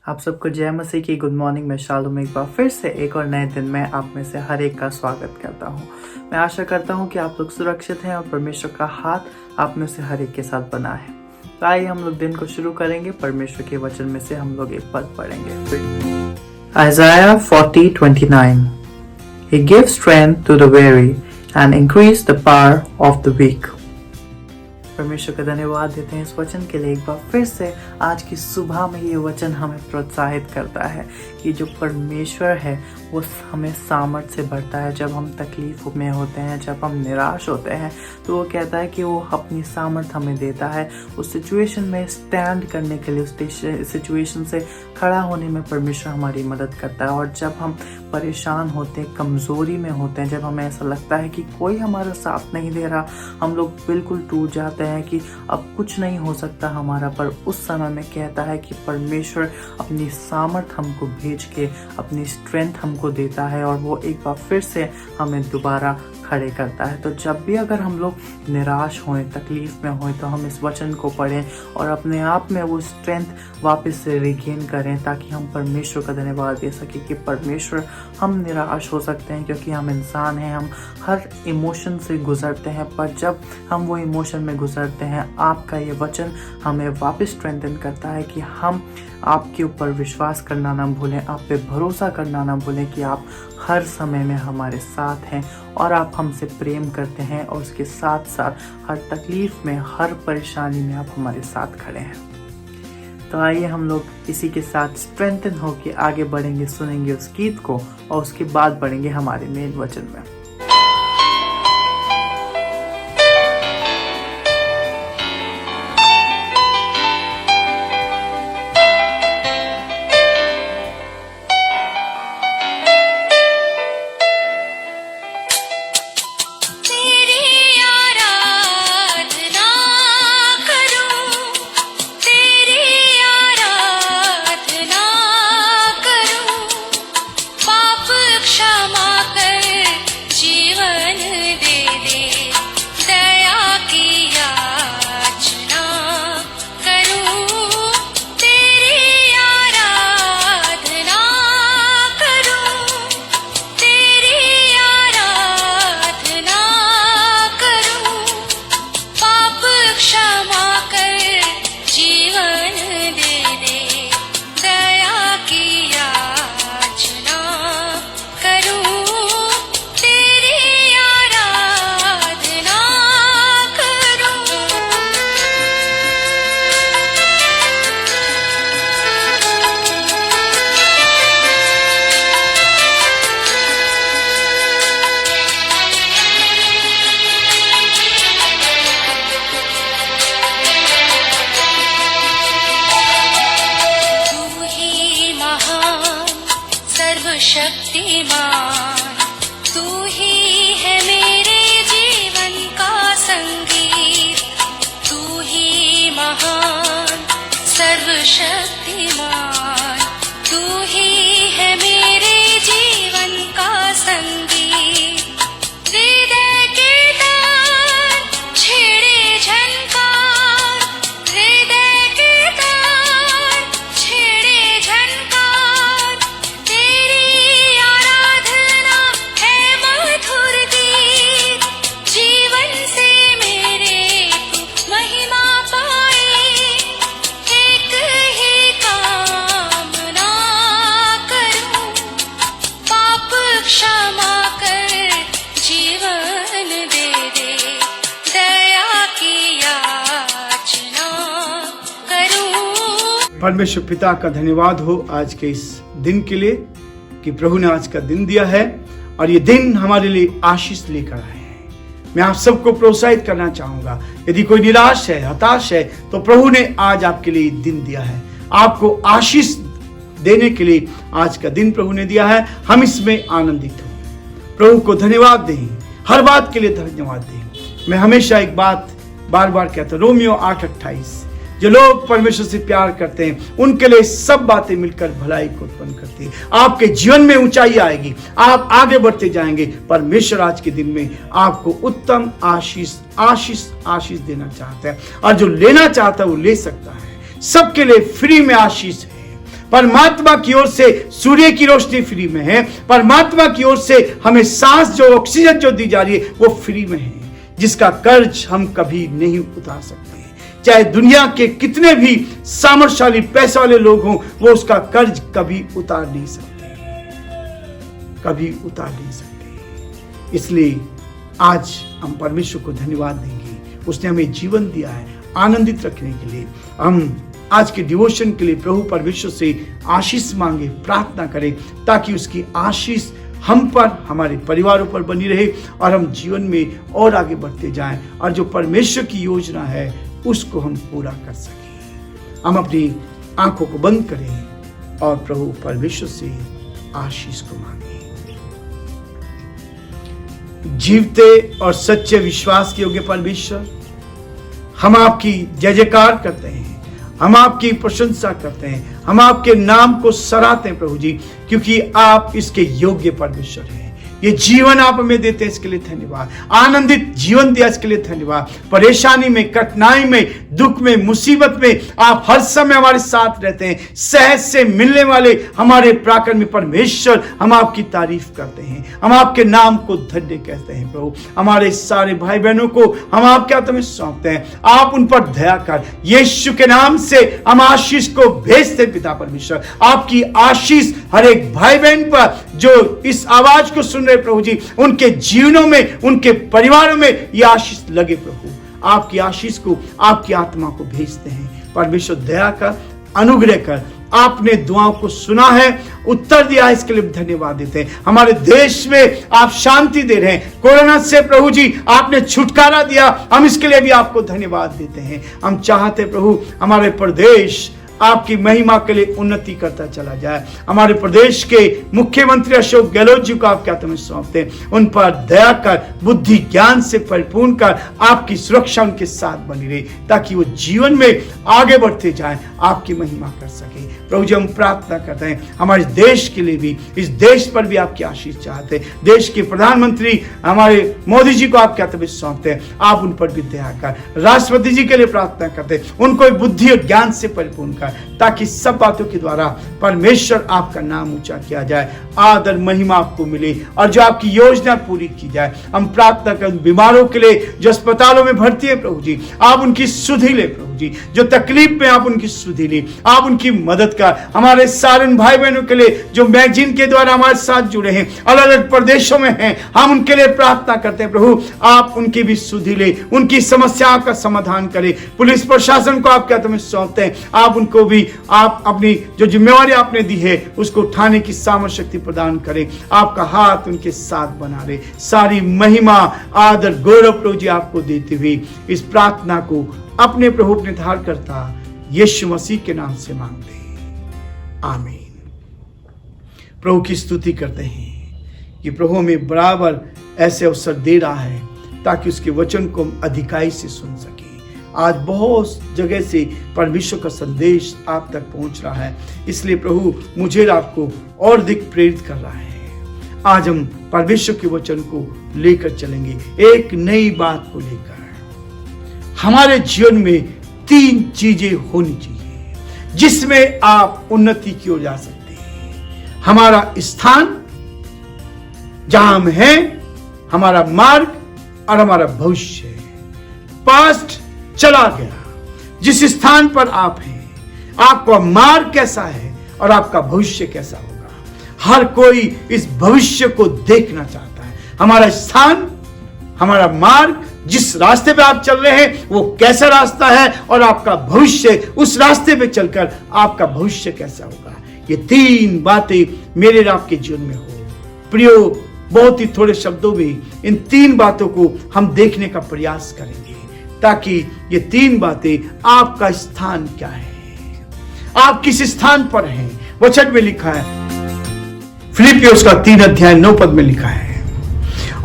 आप सबको जय मसीह की गुड मॉर्निंग। मैं शालू में एक बार फिर से एक और नए दिन में आप में से हर एक का स्वागत करता हूँ। मैं आशा करता हूँ कि आप लोग सुरक्षित हैं और परमेश्वर का हाथ आप में से हर एक के साथ बना है। तो आइए हम लोग दिन को शुरू करेंगे। परमेश्वर के वचन में से हम लोग एक पद पढ़ेंगे। Isaiah 40:29 He gives strength to the weary and increase the power of the weak। परमेश्वर का धन्यवाद देते हैं इस वचन के लिए। एक बार फिर से आज की सुबह में ये वचन हमें प्रोत्साहित करता है कि जो परमेश्वर है वो हमें सामर्थ से भरता है। जब हम तकलीफ में होते हैं, जब हम निराश होते हैं, तो वो कहता है कि वो अपनी सामर्थ हमें देता है उस सिचुएशन में स्टैंड करने के लिए, उस सिचुएशन से खड़ा होने में परमेश्वर हमारी मदद करता है। और जब हम परेशान होते हैं, कमज़ोरी में होते हैं, जब हमें ऐसा लगता है कि कोई हमारा साथ नहीं दे रहा, हम लोग बिल्कुल टूट जाते हैं कि अब कुछ नहीं हो सकता हमारा, पर उस समय में कहता है कि परमेश्वर अपनी सामर्थ हमको भेज के अपनी स्ट्रेंथ हमको देता है और वो एक बार फिर से हमें दोबारा खड़े करता है। तो जब भी अगर हम लोग निराश हों, तकलीफ में हों, तो हम इस वचन को पढ़ें और अपने आप में वो स्ट्रेंथ वापस से रिगेन करें, ताकि हम परमेश्वर का धन्यवाद दे सकें कि परमेश्वर, हम निराश हो सकते हैं क्योंकि हम इंसान हैं, हम हर इमोशन से गुजरते हैं, पर जब हम वो इमोशन में गुजरते हैं, आपका ये वचन हमें वापस स्ट्रेंथन करता है कि हम आपके ऊपर विश्वास करना ना भूलें, आप पे भरोसा करना ना भूलें कि आप हर समय में हमारे साथ हैं और आप हमसे प्रेम करते हैं, और उसके साथ साथ हर तकलीफ में, हर परेशानी में आप हमारे साथ खड़े हैं। तो आइए हम लोग इसी के साथ स्ट्रेंथन होकर आगे बढ़ेंगे, सुनेंगे उस गीत को और उसके बाद बढ़ेंगे हमारे मेन वचन में। शक्तिमान तू ही है मेरे जीवन का संगीत, तू ही महान सर्वशक्तिमान, तू ही है मेरे जीवन का संगीत। हृदय के तार छेड़े झनकार, हृदय के तार छेड़े झनकार, तेरी आराधना है मधुर गीत। जीवन से मेरे तू महिमा पाए, एक ही कामना करूं, पाप क्षमा कर जीवन दे दे, दया की याचना करूं। परमेश्वर पिता का धन्यवाद हो आज के इस दिन के लिए कि प्रभु ने आज का दिन दिया है और ये दिन हमारे लिए आशीष लेकर आए हैं। मैं आप सबको प्रोत्साहित करना चाहूंगा, यदि कोई निराश है, हताश है, तो प्रभु ने आज आपके लिए दिन दिया है, आपको आशीष देने के लिए आज का दिन प्रभु ने दिया है। हम इसमें आनंदित हो, प्रभु को धन्यवाद दें, हर बात के लिए धन्यवाद दें। मैं हमेशा एक बात बार बार कहता हूं, रोमियो 8:28, जो लोग परमेश्वर से प्यार करते हैं उनके लिए सब बातें मिलकर भलाई को उत्पन्न करती है। आपके जीवन में ऊंचाई आएगी, आप आगे बढ़ते जाएंगे। परमेश्वर आज के दिन में आपको उत्तम आशीष आशीष आशीष देना चाहता है, और जो लेना चाहता है वो ले सकता है। सबके लिए फ्री में आशीष है। परमात्मा की ओर से सूर्य की रोशनी फ्री में है, परमात्मा की ओर से हमें सांस जो ऑक्सीजन जो दी जा रही है वो फ्री में है, जिसका कर्ज हम कभी नहीं उतार सकते। चाहे दुनिया के कितने भी सामर्थ्यशाली पैसा वाले लोग हों, वो उसका कर्ज कभी उतार नहीं सकते, कभी उतार नहीं सकते। इसलिए आज हम परमेश्वर को धन्यवाद देंगे, उसने हमें जीवन दिया है आनंदित रखने के लिए। हम आज के डिवोशन के लिए प्रभु परमेश्वर से आशीष मांगे, प्रार्थना करें, ताकि उसकी आशीष हम पर, हमारे परिवारों पर बनी रहे और हम जीवन में और आगे बढ़ते जाएं और जो परमेश्वर की योजना है उसको हम पूरा कर सकें। हम अपनी आंखों को बंद करें और प्रभु परमेश्वर से आशीष को मांगे। जीवते और सच्चे विश्वास के योग्य परमेश्वर, हम आपकी जय जयकार करते हैं, हम आपकी प्रशंसा करते हैं, हम आपके नाम को सराहते हैं प्रभु जी, क्योंकि आप इसके योग्य परमेश्वर हैं। ये जीवन आप हमें देते हैं, इसके लिए धन्यवाद। आनंदित जीवन दिया, इसके लिए धन्यवाद। परेशानी में, कठिनाई में, दुख में, मुसीबत में आप हर समय हमारे साथ रहते हैं। सहज से मिलने वाले हमारे पराक्रमी परमेश्वर, हम आपकी तारीफ करते हैं, हम आपके नाम को धन्य कहते हैं प्रभु। हमारे सारे भाई बहनों को हम आपके हाथ में सौंपते हैं, आप उन पर दया कर, यीशु के नाम से हम आशीष को भेजते पिता परमेश्वर। आपकी आशीष हर एक भाई बहन पर जो इस आवाज को सुन रहे प्रभु जी, उनके जीवनों में, उनके परिवारों में यह आशीष लगे प्रभु। आपकी आशीष को, आपकी आत्मा को भेजते हैं परमेश्वर। दया कर, अनुग्रह कर, आपने दुआओं को सुना है, उत्तर दिया है, इसके लिए धन्यवाद देते हैं। हमारे देश में आप शांति दे रहे हैं, कोरोना से प्रभु जी आपने छुटकारा दिया, हम इसके लिए भी आपको धन्यवाद देते हैं। हम चाहते प्रभु हमारे प्रदेश आपकी महिमा के लिए उन्नति करता चला जाए। हमारे प्रदेश के मुख्यमंत्री अशोक गहलोत जी को आपके हाथ में सौंपते हैं, उन पर दया कर, बुद्धि ज्ञान से परिपूर्ण कर, आपकी सुरक्षा उनके साथ बनी रहे, ताकि वो जीवन में आगे बढ़ते जाएं, आपकी महिमा कर सके। प्रभु जी हम प्रार्थना करते हैं हमारे देश के लिए भी, इस देश पर भी आपकी आशीष चाहते हैं। देश के प्रधानमंत्री हमारे मोदी जी को आपके हाथ में सौंपते हैं, आप उन पर भी दया कर। राष्ट्रपति जी के लिए प्रार्थना करते हैं, उनको बुद्धि और ज्ञान से परिपूर्ण कर, ताकि सब बातों के द्वारा परमेश्वर आपका नाम ऊंचा किया जाए, आदर महिमा आपको मिले और जो आपकी योजना पूरी की जाए। हम प्रार्थना करें बीमारों के लिए जो अस्पतालों में भर्ती है प्रभु जी, आप उनकी सुधि ले प्रभु जी, जो तकलीफ में आप उनकी सुधि ले, आप उनकी मदद कर। हमारे सारे भाई बहनों के लिए जो मैगजीन के द्वारा हमारे साथ जुड़े हैं, अलग अलग प्रदेशों में हैं, हम उनके लिए प्रार्थना करते हैं प्रभु, आप उनकी भी सुधि ले, उनकी समस्याओं का समाधान करें। पुलिस प्रशासन को आपके हाथ में सौंपते हैं, आप उनको भी आप अपनी जो जिम्मेवारी आपने दी है उसको उठाने की सामर्थ्य शक्ति प्रदान करें। आपका हाथ उनके साथ बना रहे। सारी महिमा, आदर, गौरव प्रभु जी आपको देते हुए इस प्रार्थना को अपने प्रभु अपने धार करता यीशु मसीह के नाम से मांगते हैं, आमीन। प्रभु की स्तुति करते हैं कि प्रभु हमें बराबर ऐसे अवसर दे रहा है ताकि उसके वचन को हम अधिकाई से सुन सके। आज बहुत जगह से परमेश्वर का संदेश आप तक पहुंच रहा है, इसलिए प्रभु मुझे आपको और अधिक प्रेरित कर रहा है। आज हम परमेश्वर के वचन को लेकर चलेंगे, एक नई बात को लेकर। हमारे जीवन में 3 चीजें होनी चाहिए जिसमें आप उन्नति की ओर जा सकते हैं। हमारा स्थान जहां हम हैं, हमारा मार्ग और हमारा भविष्य। पास्ट चला गया, जिस स्थान पर आप हैं, आपका मार्ग कैसा है और आपका भविष्य कैसा होगा। हर कोई इस भविष्य को देखना चाहता है। हमारा स्थान, हमारा मार्ग, जिस रास्ते पे आप चल रहे हैं वो कैसा रास्ता है और आपका भविष्य, उस रास्ते पे चलकर आपका भविष्य कैसा होगा। ये 3 बातें मेरे और आपके जीवन में हो। प्रियो, बहुत ही थोड़े शब्दों में इन 3 बातों को हम देखने का प्रयास करेंगे, ताकि ये 3 बातें, आपका स्थान क्या है, आप किस स्थान पर हैं। वचन में लिखा है, फिलिपियोस का 3 अध्याय 9 पद में लिखा है,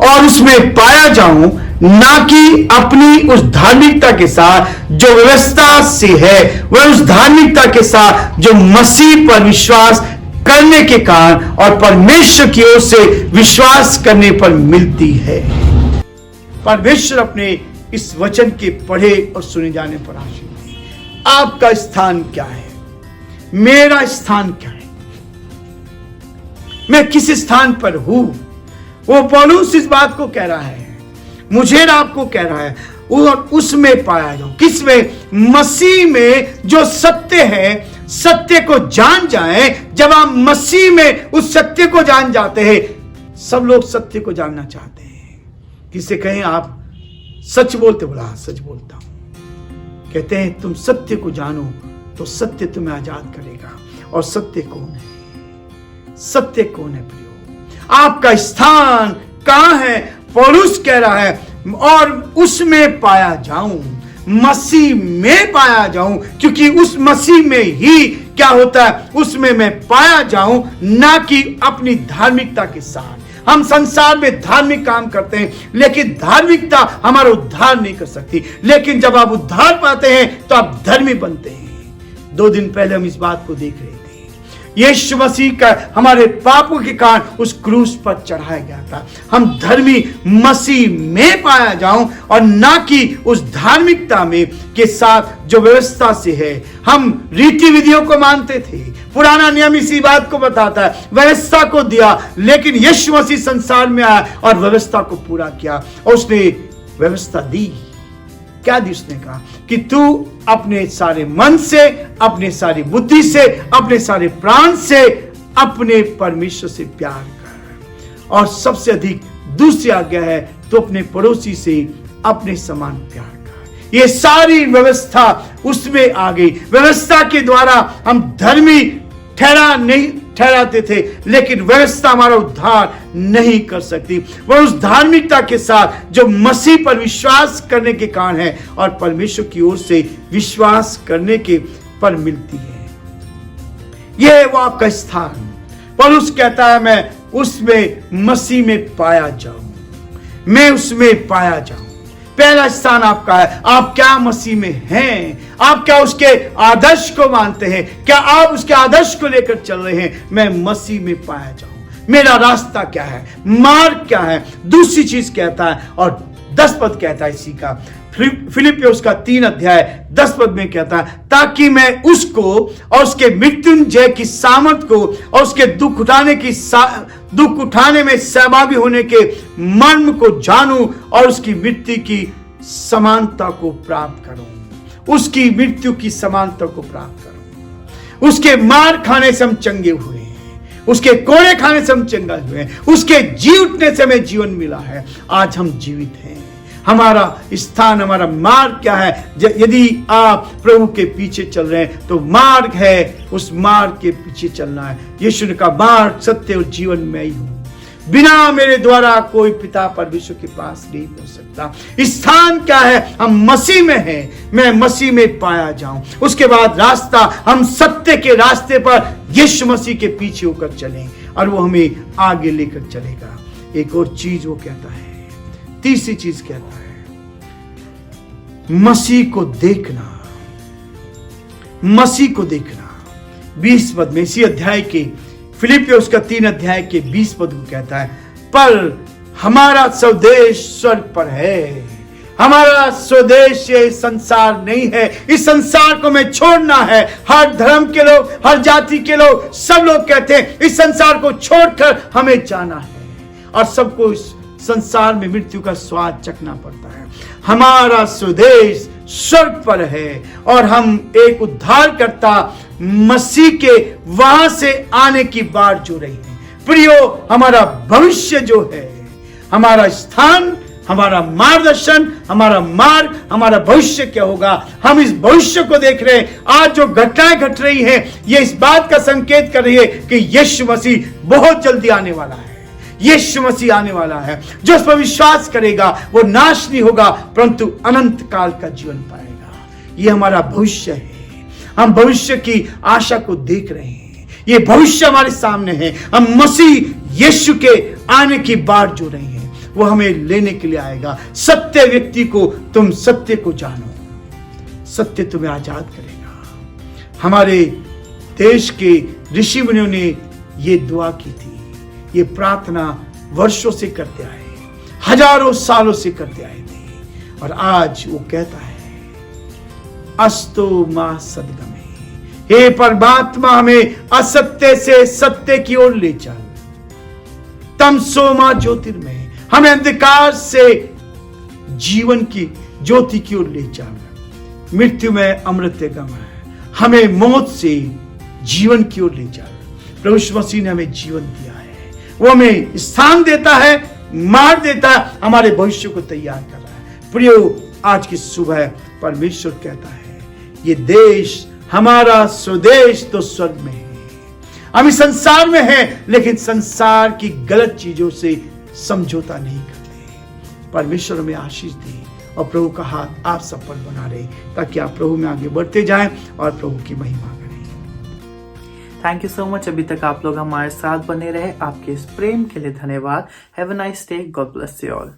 और उसमें पाया जाऊं ना कि अपनी उस धार्मिकता के साथ जो व्यवस्था से है, वह उस धार्मिकता के साथ जो मसीह पर विश्वास करने के कारण और परमेश्वर की ओर से विश्वास करने पर मिलती है। परमेश्वर अपने इस वचन के पढ़े और सुने जाने पर आशीष दे। आपका स्थान क्या है? मेरा स्थान क्या है, मैं किस स्थान पर हूं। वो पौलुस इस बात को कह रहा है, मुझे और आपको कह रहा है, और उसमें पाया जाऊं। किसमें? मसीह में जो सत्य है, सत्य को जान जाए। जब आप मसीह में उस सत्य को जान जाते हैं, सब लोग सत्य को जानना चाहते हैं। किसे कहें आप सच बोलते, बोला हाँ सच बोलता हूं। कहते हैं तुम सत्य को जानो तो सत्य तुम्हें आजाद करेगा। और सत्य कौन है? सत्य कौन है प्रियो? आपका स्थान कहां है? पौलुस कह रहा है और उसमें पाया जाऊं, मसीह में पाया जाऊं, क्योंकि उस मसीह में ही क्या होता है, उसमें मैं पाया जाऊं, ना कि अपनी धार्मिकता के साथ। हम संसार में धार्मिक काम करते हैं, लेकिन धार्मिकता हमारा उद्धार नहीं कर सकती। लेकिन जब आप उद्धार पाते हैं तो आप धर्मी बनते हैं। 2 दिन पहले हम इस बात को देख रहे थे। यीशु मसीह का हमारे पापों के कारण उस क्रूस पर चढ़ाया गया था। हम धर्मी मसीह में पाया जाऊं और ना कि उस धार्मिकता में के साथ जो व्यवस्था से है। हम रीति विधियों को मानते थे। पुराना नियम इसी बात को बताता है, व्यवस्था को दिया, लेकिन यीशु मसीह संसार में आया और व्यवस्था को पूरा किया। और उसने व्यवस्था दी। क्या दी? उसने कहा कि तू अपने सारे मन से, अपने सारी बुद्धि से, अपने सारे प्राण से अपने परमेश्वर से प्यार कर। और सबसे अधिक दूसरी आज्ञा है, तो अपने पड़ोसी से अपने समान प्यार कर। ये सारी व्यवस्था उसमें आ गई। व्यवस्था के द्वारा हम धर्मी नहीं ठहराते थे, लेकिन व्यवस्था हमारा उद्धार नहीं कर सकती। वह उस धार्मिकता के साथ जो मसीह पर विश्वास करने के कारण है और परमेश्वर की ओर से विश्वास करने के पर मिलती है। यह है वो आपका स्थान। पौलुस कहता है मैं उसमें मसीह में पाया जाऊं, मैं उसमें पाया जाऊं। पहला स्थान आपका है। आप क्या मसीह में हैं? आप क्या उसके आदर्श को मानते हैं? क्या आप उसके आदर्श को लेकर चल रहे हैं? मैं मसीह में पाया जाऊं। मेरा रास्ता क्या है? मार्ग क्या है? दूसरी चीज कहता है, और 10 पद कहता है इसी का, फिलिपियों उसका 3 अध्याय 10 पद में कहता है, ताकि मैं उसको और उसके मृत्युंजय की सामर्थ को और उसके दुख उठाने में सहभागी होने के मर्म को जानूं और उसकी मृत्यु की समानता को प्राप्त करूं। उसकी मृत्यु की समानता को प्राप्त करूं। उसके मार खाने से हम चंगे हुए हैं, उसके कोड़े खाने से हम चंगे हुए हैं, उसके जी उठने से हमें जीवन मिला है। आज हम जीवित हैं। हमारा स्थान, हमारा मार्ग क्या है? यदि आप प्रभु के पीछे चल रहे हैं तो मार्ग है, उस मार्ग के पीछे चलना है। यीशु ने कहा मार्ग, सत्य और जीवन में ही हूं, बिना मेरे द्वारा कोई पिता परमेश्वर के पास नहीं पहुंच सकता। स्थान क्या है? हम मसीह में हैं, मैं मसीह में पाया जाऊं। उसके बाद रास्ता, हम सत्य के रास्ते पर यीशु मसीह के पीछे होकर चलें और वो हमें आगे लेकर चलेगा। एक और चीज वो कहता है, तीसरी चीज कहता है, मसीह को देखना। मसीह को देखना 20 पद में, इसी अध्याय के फिलिपियों उसका 3 अध्याय के 20 पद को कहता है, पर हमारा स्वदेश स्वर्ग पर है। हमारा स्वदेश ये संसार नहीं है। इस संसार को मैं छोड़ना है। हर धर्म के लोग, हर जाति के लोग, सब लोग कहते हैं इस संसार को छोड़कर हमें जाना है, और सबको इस संसार में मृत्यु का स्वाद चखना पड़ता है। हमारा स्वदेश स्वर्ग पर है और हम एक उद्धारकर्ता मसीह के वहां से आने की बाट जो रही है। प्रियो, हमारा भविष्य जो है, हमारा स्थान, हमारा मार्गदर्शन, हमारा मार्ग, हमारा भविष्य क्या होगा, हम इस भविष्य को देख रहे हैं। आज जो घटनाएं घट रही है, ये इस बात का संकेत कर रही है कि यीशु मसीह बहुत जल्दी आने वाला है। यीशु मसीह आने वाला है। जो उस पर विश्वास करेगा वो नाश नहीं होगा, परंतु अनंत काल का जीवन पाएगा। ये हमारा भविष्य है। हम भविष्य की आशा को देख रहे हैं। ये भविष्य हमारे सामने है। हम मसीह यीशु के आने की बाट जो रहे हैं, वो हमें लेने के लिए आएगा। सत्य व्यक्ति को, तुम सत्य को जानो, सत्य तुम्हें आजाद करेगा। हमारे देश के ऋषि मुनियों ने ये दुआ की थी, ये प्रार्थना वर्षों से करते आए, हजारों सालों से करते आए थे। और आज वो कहता है, अस्तो मा सदगमे, हे परमात्मा, हमें असत्य से सत्य की ओर ले चल, तमसो मा ज्योतिर्मय, हमें अंधकार से जीवन की ज्योति की ओर ले चल, मृत्यु में अमृत गम, हमें मौत से जीवन की ओर ले चल। प्रभु यीशु मसीह ने हमें जीवन दिया है, वो हमें स्थान देता है, मार देता है, हमारे भविष्य को तैयार कर रहा है। प्रियो, आज की सुबह परमेश्वर कहता है, ये देश हमारा स्वदेश तो स्वर्ग में है। हम इस संसार में हैं, लेकिन संसार की गलत चीजों से समझौता नहीं करते। परमेश्वर हमें आशीष दे और प्रभु का हाथ आप सब पर बना रहे, ताकि आप प्रभु में आगे बढ़ते जाएं और प्रभु की महिमा करें। Thank you so much. अभी तक आप लोग हमारे साथ बने रहे, आपके इस प्रेम के लिए धन्यवाद। Have a nice day. God bless you all.